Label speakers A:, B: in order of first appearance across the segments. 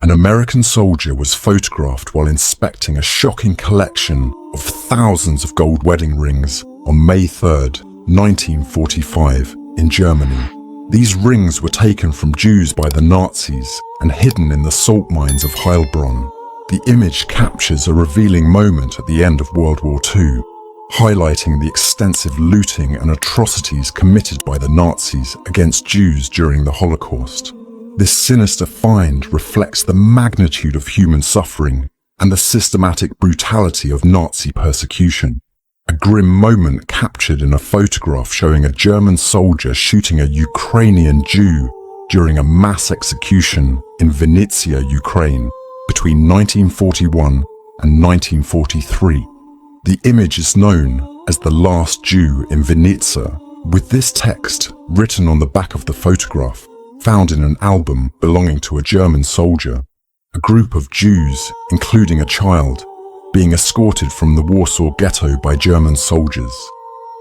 A: An American soldier was photographed while inspecting a shocking collection of thousands of gold wedding rings on May 3rd, 1945, in Germany. These rings were taken from Jews by the Nazis and hidden in the salt mines of Heilbronn. The image captures a revealing moment at the end of World War II, highlighting the extensive looting and atrocities committed by the Nazis against Jews during the Holocaust. This sinister find reflects the magnitude of human suffering and the systematic brutality of Nazi persecution. A grim moment captured in a photograph showing a German soldier shooting a Ukrainian Jew during a mass execution in Vinnytsia, Ukraine, between 1941 and 1943. The image is known as The Last Jew in Vinnytsia, with this text written on the back of the photograph, found in an album belonging to a German soldier. A group of Jews, including a child, being escorted from the Warsaw Ghetto by German soldiers.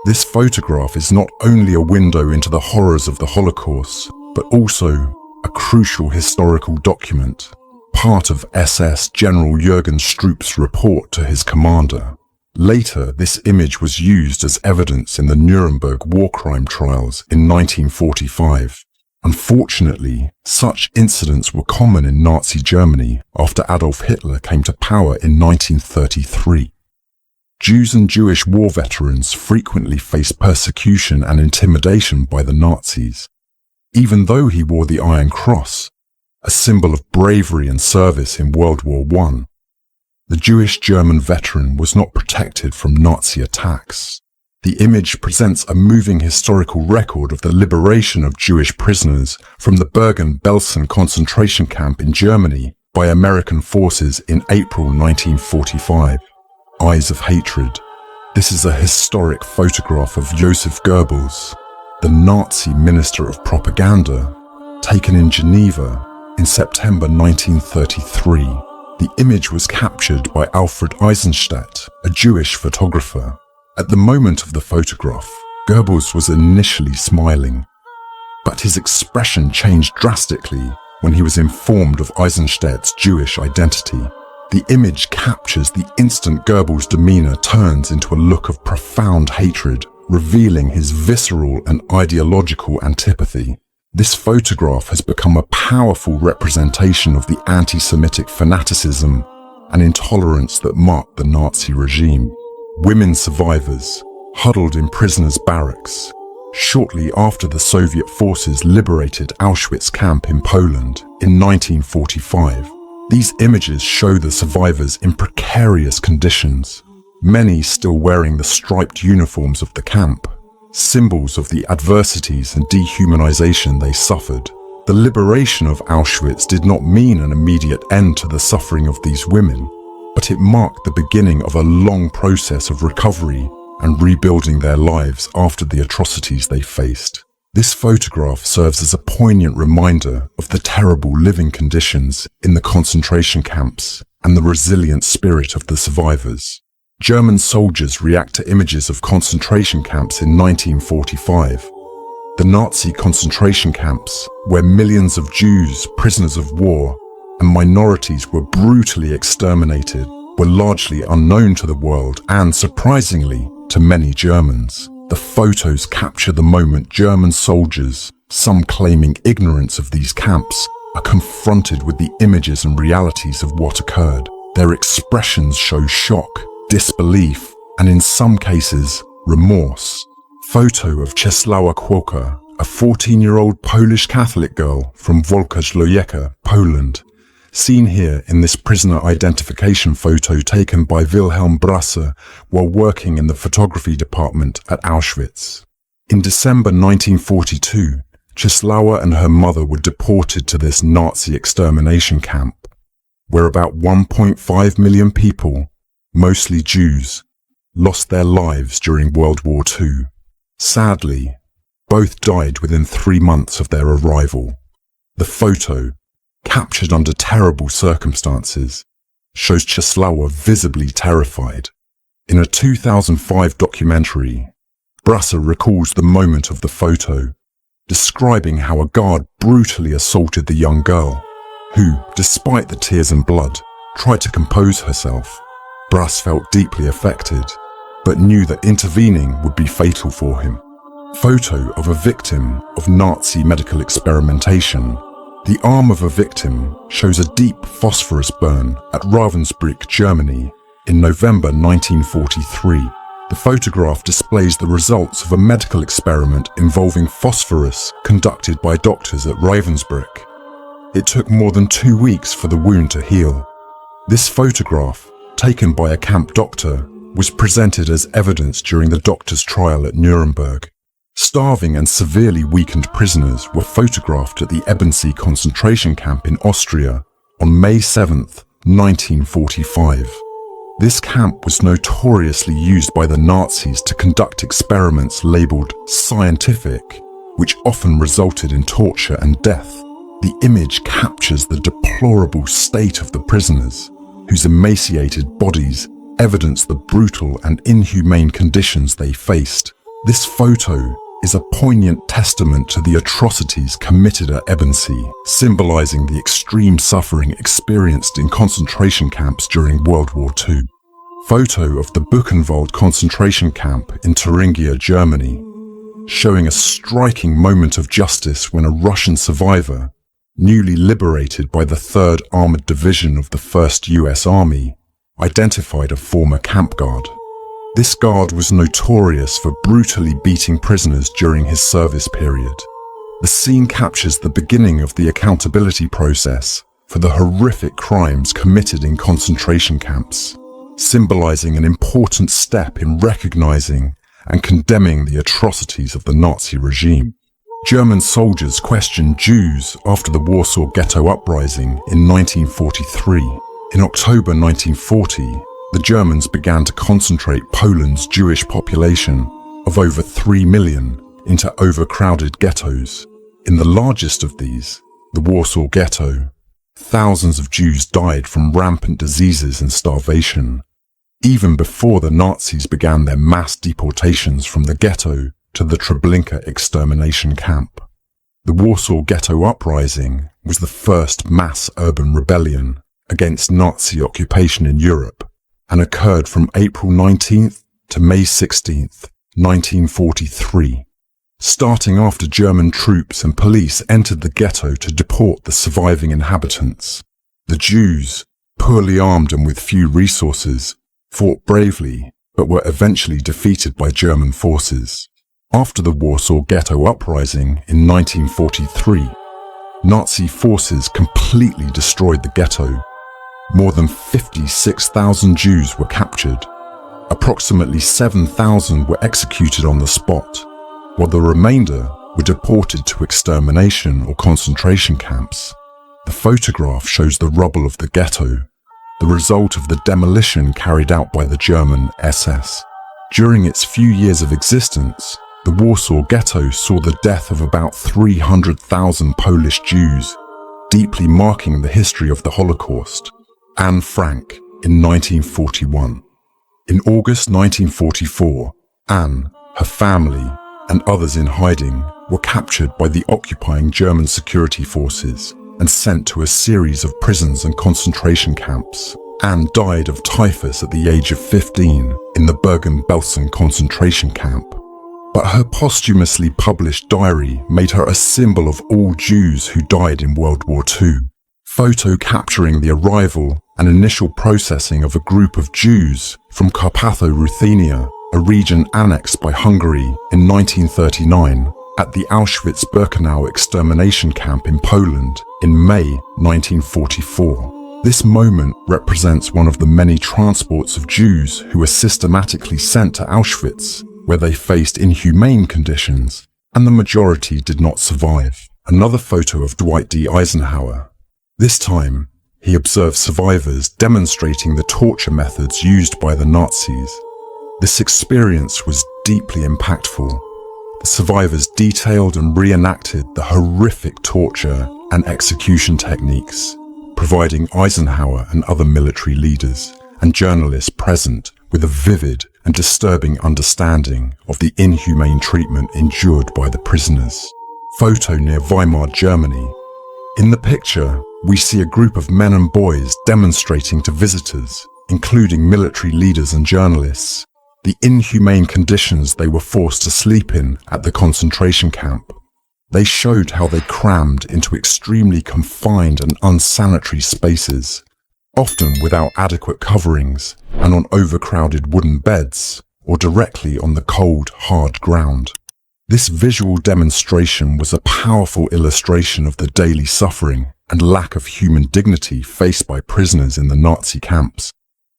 A: This photograph is not only a window into the horrors of the Holocaust, but also a crucial historical document, part of SS General Jürgen Stroop's report to his commander. Later, this image was used as evidence in the Nuremberg war crime trials in 1945. Unfortunately, such incidents were common in Nazi Germany after Adolf Hitler came to power in 1933. Jews and Jewish war veterans frequently faced persecution and intimidation by the Nazis. Even though he wore the Iron Cross, a symbol of bravery and service in World War I, the Jewish German veteran was not protected from Nazi attacks. The image presents a moving historical record of the liberation of Jewish prisoners from the Bergen-Belsen concentration camp in Germany by American forces in April 1945. Eyes of Hatred. This is a historic photograph of Joseph Goebbels, the Nazi Minister of Propaganda, taken in Geneva in September 1933. The image was captured by Alfred Eisenstadt, a Jewish photographer. At the moment of the photograph, Goebbels was initially smiling, but his expression changed drastically when he was informed of Eisenstadt's Jewish identity. The image captures the instant Goebbels' demeanor turns into a look of profound hatred, revealing his visceral and ideological antipathy. This photograph has become a powerful representation of the anti-Semitic fanaticism and intolerance that marked the Nazi regime. Women survivors, huddled in prisoners' barracks, shortly after the Soviet forces liberated Auschwitz camp in Poland in 1945. These images show the survivors in precarious conditions, many still wearing the striped uniforms of the camp, symbols of the adversities and dehumanization they suffered. The liberation of Auschwitz did not mean an immediate end to the suffering of these women, but it marked the beginning of a long process of recovery and rebuilding their lives after the atrocities they faced. This photograph serves as a poignant reminder of the terrible living conditions in the concentration camps and the resilient spirit of the survivors. German soldiers react to images of concentration camps in 1945. The Nazi concentration camps, where millions of Jews, prisoners of war, and minorities were brutally exterminated, were largely unknown to the world and, surprisingly, to many Germans. The photos capture the moment German soldiers, some claiming ignorance of these camps, are confronted with the images and realities of what occurred. Their expressions show shock, disbelief, and in some cases, remorse. Photo of Czesława Kwoka, a 14-year-old Polish Catholic girl from Wolkojlojeka, Poland, seen here in this prisoner identification photo taken by Wilhelm Brasser while working in the photography department at Auschwitz. In December 1942, Czesława and her mother were deported to this Nazi extermination camp, where about 1.5 million people, mostly Jews, lost their lives during World War II. Sadly, both died within 3 months of their arrival. The photo, captured under terrible circumstances, shows Czesława visibly terrified. In a 2005 documentary, Brasser recalls the moment of the photo, describing how a guard brutally assaulted the young girl. who, despite the tears and blood, tried to compose herself. Brass felt deeply affected, but knew that intervening would be fatal for him. Photo of a victim of Nazi medical experimentation. The arm of a victim shows a deep phosphorus burn at Ravensbrück, Germany, in November 1943. The photograph displays the results of a medical experiment involving phosphorus conducted by doctors at Ravensbrück. It took more than 2 weeks for the wound to heal. This photograph, taken by a camp doctor, was presented as evidence during the doctor's trial at Nuremberg. Starving and severely weakened prisoners were photographed at the Ebensee concentration camp in Austria on May 7, 1945. This camp was notoriously used by the Nazis to conduct experiments labeled scientific, which often resulted in torture and death. The image captures the deplorable state of the prisoners, whose emaciated bodies evidence the brutal and inhumane conditions they faced. This photo is a poignant testament to the atrocities committed at Ebensee, symbolizing the extreme suffering experienced in concentration camps during World War II. Photo of the Buchenwald concentration camp in Thuringia, Germany, showing a striking moment of justice when a Russian survivor, newly liberated by the 3rd Armored Division of the 1st US Army, identified a former camp guard. This guard was notorious for brutally beating prisoners during his service period. The scene captures the beginning of the accountability process for the horrific crimes committed in concentration camps, symbolizing an important step in recognizing and condemning the atrocities of the Nazi regime. German soldiers questioned Jews after the Warsaw Ghetto Uprising in 1943. In October 1940, the Germans began to concentrate Poland's Jewish population of over 3 million into overcrowded ghettos. In the largest of these, the Warsaw Ghetto, thousands of Jews died from rampant diseases and starvation. Even before the Nazis began their mass deportations from the ghetto to the Treblinka extermination camp. The Warsaw Ghetto Uprising was the first mass urban rebellion against Nazi occupation in Europe, and occurred from April 19th to May 16th, 1943, starting after German troops and police entered the ghetto to deport the surviving inhabitants. The Jews, poorly armed and with few resources, fought bravely but were eventually defeated by German forces. After the Warsaw Ghetto Uprising in 1943, Nazi forces completely destroyed the ghetto. More than 56,000 Jews were captured. Approximately 7,000 were executed on the spot, while the remainder were deported to extermination or concentration camps. The photograph shows the rubble of the ghetto, the result of the demolition carried out by the German SS. During its few years of existence, the Warsaw Ghetto saw the death of about 300,000 Polish Jews, deeply marking the history of the Holocaust. Anne Frank in 1941. In August 1944, Anne, her family, and others in hiding were captured by the occupying German security forces and sent to a series of prisons and concentration camps. Anne died of typhus at the age of 15 in the Bergen-Belsen concentration camp. But her posthumously published diary made her a symbol of all Jews who died in World War II. Photo capturing the arrival and initial processing of a group of Jews from Carpatho-Ruthenia, a region annexed by Hungary in 1939, at the Auschwitz-Birkenau extermination camp in Poland in May 1944. This moment represents one of the many transports of Jews who were systematically sent to Auschwitz, where they faced inhumane conditions, and the majority did not survive. Another photo of Dwight D. Eisenhower. This time, he observed survivors demonstrating the torture methods used by the Nazis. This experience was deeply impactful. The survivors detailed and reenacted the horrific torture and execution techniques, providing Eisenhower and other military leaders and journalists present with a vivid and disturbing understanding of the inhumane treatment endured by the prisoners. Photo near Weimar, Germany. In the picture, we see a group of men and boys demonstrating to visitors, including military leaders and journalists, the inhumane conditions they were forced to sleep in at the concentration camp. They showed how they crammed into extremely confined and unsanitary spaces, often without adequate coverings and on overcrowded wooden beds or directly on the cold, hard ground. This visual demonstration was a powerful illustration of the daily suffering and lack of human dignity faced by prisoners in the Nazi camps,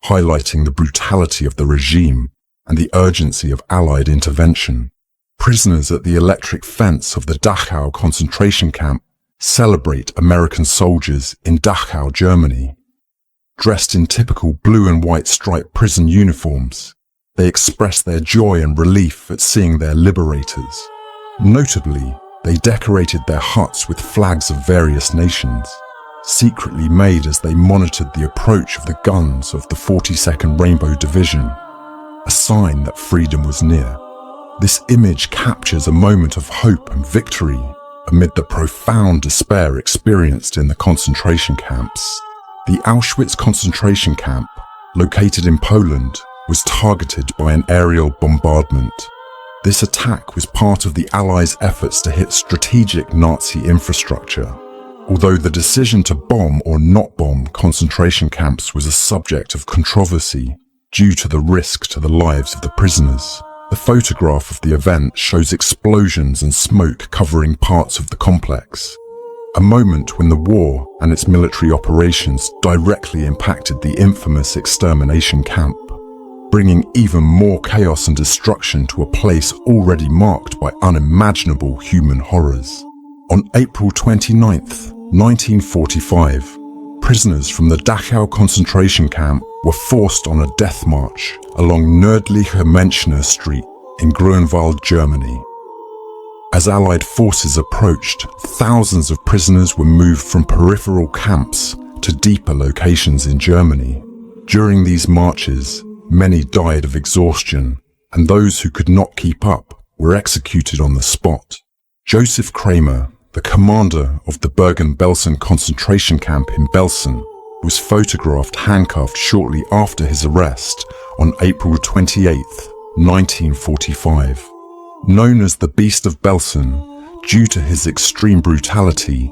A: highlighting the brutality of the regime and the urgency of Allied intervention. Prisoners at the electric fence of the Dachau concentration camp celebrate American soldiers in Dachau, Germany. Dressed in typical blue and white striped prison uniforms, they express their joy and relief at seeing their liberators. Notably, they decorated their huts with flags of various nations, secretly made as they monitored the approach of the guns of the 42nd Rainbow Division, a sign that freedom was near. This image captures a moment of hope and victory amid the profound despair experienced in the concentration camps. The Auschwitz concentration camp, located in Poland, was targeted by an aerial bombardment. This attack was part of the Allies' efforts to hit strategic Nazi infrastructure. Although the decision to bomb or not bomb concentration camps was a subject of controversy due to the risk to the lives of the prisoners, the photograph of the event shows explosions and smoke covering parts of the complex, a moment when the war and its military operations directly impacted the infamous extermination camp, bringing even more chaos and destruction to a place already marked by unimaginable human horrors. On April 29, 1945, prisoners from the Dachau concentration camp were forced on a death march along Nördliche Menschner Street in Grunwald, Germany. As Allied forces approached, thousands of prisoners were moved from peripheral camps to deeper locations in Germany. During these marches, many died of exhaustion, and those who could not keep up were executed on the spot. Joseph Kramer, the commander of the Bergen-Belsen concentration camp in Belsen, was photographed handcuffed shortly after his arrest on April 28, 1945. Known as the Beast of Belsen, due to his extreme brutality,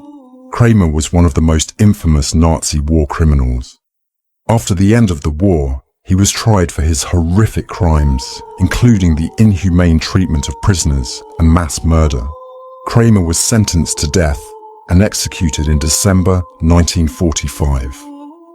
A: Kramer was one of the most infamous Nazi war criminals. After the end of the war, he was tried for his horrific crimes, including the inhumane treatment of prisoners and mass murder. Kramer was sentenced to death and executed in December 1945,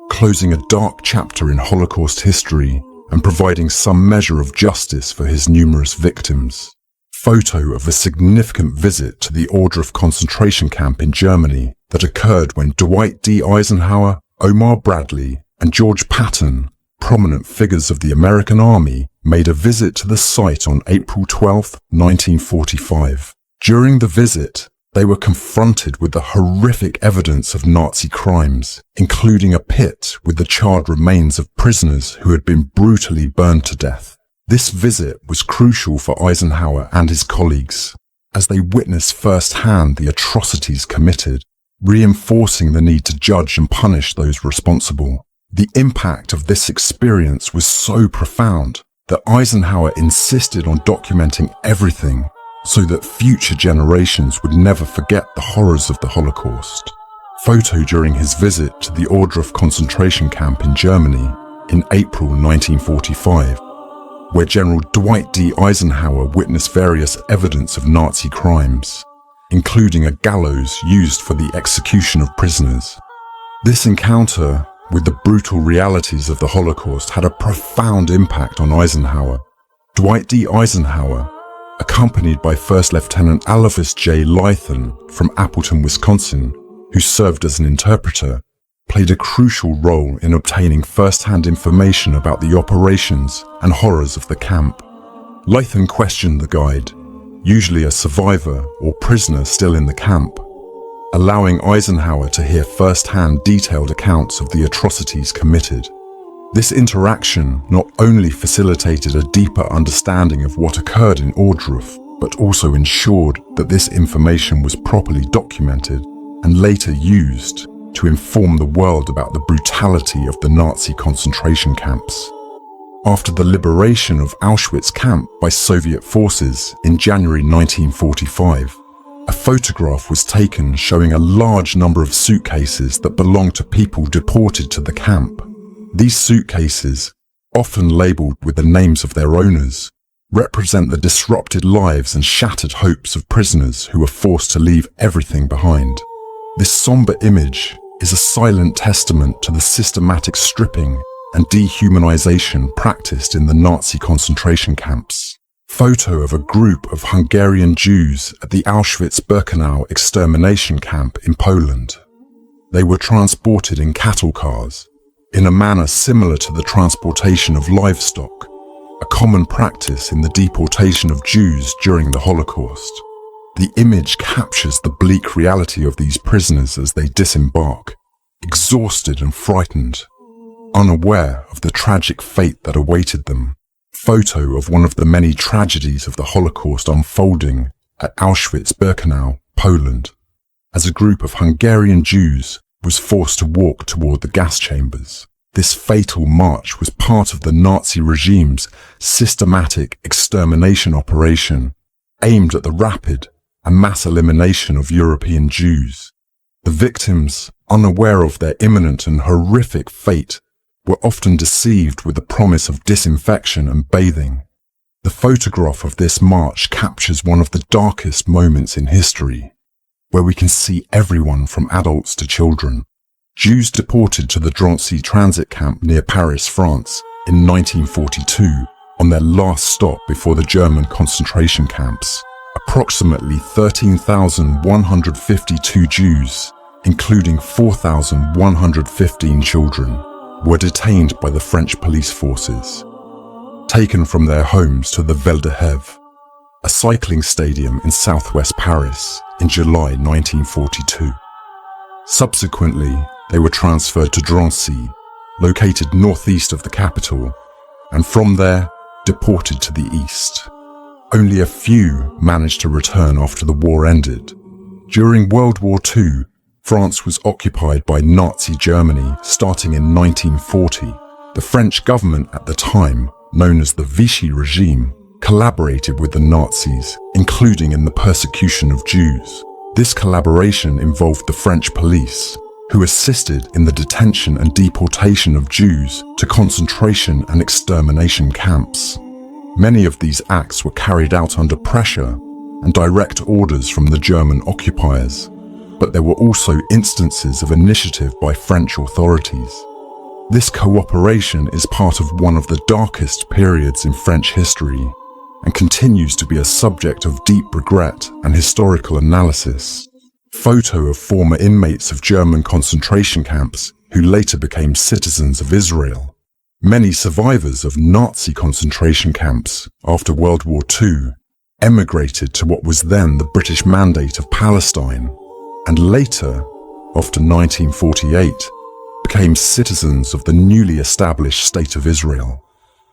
A: closing a dark chapter in Holocaust history and providing some measure of justice for his numerous victims. Photo of a significant visit to the Ohrdruf concentration camp in Germany that occurred when Dwight D. Eisenhower, Omar Bradley, and George Patton, prominent figures of the American Army, made a visit to the site on April 12, 1945. During the visit, they were confronted with the horrific evidence of Nazi crimes, including a pit with the charred remains of prisoners who had been brutally burned to death. This visit was crucial for Eisenhower and his colleagues, as they witnessed firsthand the atrocities committed, reinforcing the need to judge and punish those responsible. The impact of this experience was so profound that Eisenhower insisted on documenting everything so that future generations would never forget the horrors of the Holocaust. Photo during his visit to the Ohrdruf concentration camp in Germany in April 1945, where General Dwight D. Eisenhower witnessed various evidence of Nazi crimes, including a gallows used for the execution of prisoners. This encounter with the brutal realities of the Holocaust had a profound impact on Eisenhower. Dwight D. Eisenhower, accompanied by First Lieutenant Alois J. Lythen from Appleton, Wisconsin, who served as an interpreter, played a crucial role in obtaining first-hand information about the operations and horrors of the camp. Lythen questioned the guide, usually a survivor or prisoner still in the camp, allowing Eisenhower to hear first-hand detailed accounts of the atrocities committed. This interaction not only facilitated a deeper understanding of what occurred in Ohrdruf, but also ensured that this information was properly documented and later used to inform the world about the brutality of the Nazi concentration camps. After the liberation of Auschwitz camp by Soviet forces in January 1945, a photograph was taken showing a large number of suitcases that belonged to people deported to the camp. These suitcases, often labeled with the names of their owners, represent the disrupted lives and shattered hopes of prisoners who were forced to leave everything behind. This somber image is a silent testament to the systematic stripping and dehumanization practiced in the Nazi concentration camps. Photo of a group of Hungarian Jews at the Auschwitz-Birkenau extermination camp in Poland. They were transported in cattle cars, in a manner similar to the transportation of livestock, a common practice in the deportation of Jews during the Holocaust. The image captures the bleak reality of these prisoners as they disembark, exhausted and frightened, unaware of the tragic fate that awaited them. Photo of one of the many tragedies of the Holocaust unfolding at Auschwitz-Birkenau, Poland, as a group of Hungarian Jews was forced to walk toward the gas chambers. This fatal march was part of the Nazi regime's systematic extermination operation aimed at the rapid and mass elimination of European Jews. The victims, unaware of their imminent and horrific fate, were often deceived with the promise of disinfection and bathing. The photograph of this march captures one of the darkest moments in history, where we can see everyone from adults to children. Jews deported to the Drancy transit camp near Paris, France, in 1942, on their last stop before the German concentration camps. Approximately 13,152 Jews, including 4,115 children, were detained by the French police forces, taken from their homes to the Val de Hève, a cycling stadium in southwest Paris, in July 1942. Subsequently, they were transferred to Drancy, located northeast of the capital, and from there, deported to the east. Only a few managed to return after the war ended. During World War II, France was occupied by Nazi Germany starting in 1940. The French government at the time, known as the Vichy regime, collaborated with the Nazis, including in the persecution of Jews. This collaboration involved the French police, who assisted in the detention and deportation of Jews to concentration and extermination camps. Many of these acts were carried out under pressure and direct orders from the German occupiers, but there were also instances of initiative by French authorities. This cooperation is part of one of the darkest periods in French history and continues to be a subject of deep regret and historical analysis. Photo of former inmates of German concentration camps who later became citizens of Israel. Many survivors of Nazi concentration camps after World War II emigrated to what was then the British Mandate of Palestine, and later, after 1948, became citizens of the newly established State of Israel.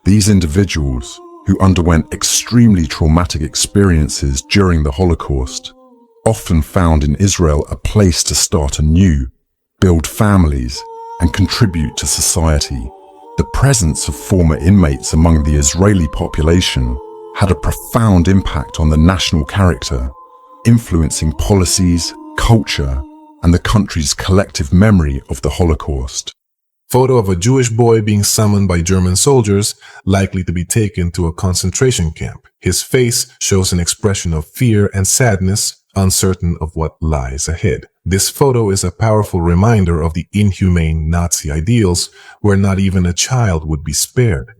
A: These individuals, who underwent extremely traumatic experiences during the Holocaust, often found in Israel a place to start anew, build families, and contribute to society. The presence of former inmates among the Israeli population had a profound impact on the national character, influencing policies, culture, and the country's collective memory of the Holocaust.
B: Photo of a Jewish boy being summoned by German soldiers, likely to be taken to a concentration camp. His face shows an expression of fear and sadness, uncertain of what lies ahead. This photo is a powerful reminder of the inhumane Nazi ideals, where not even a child would be spared.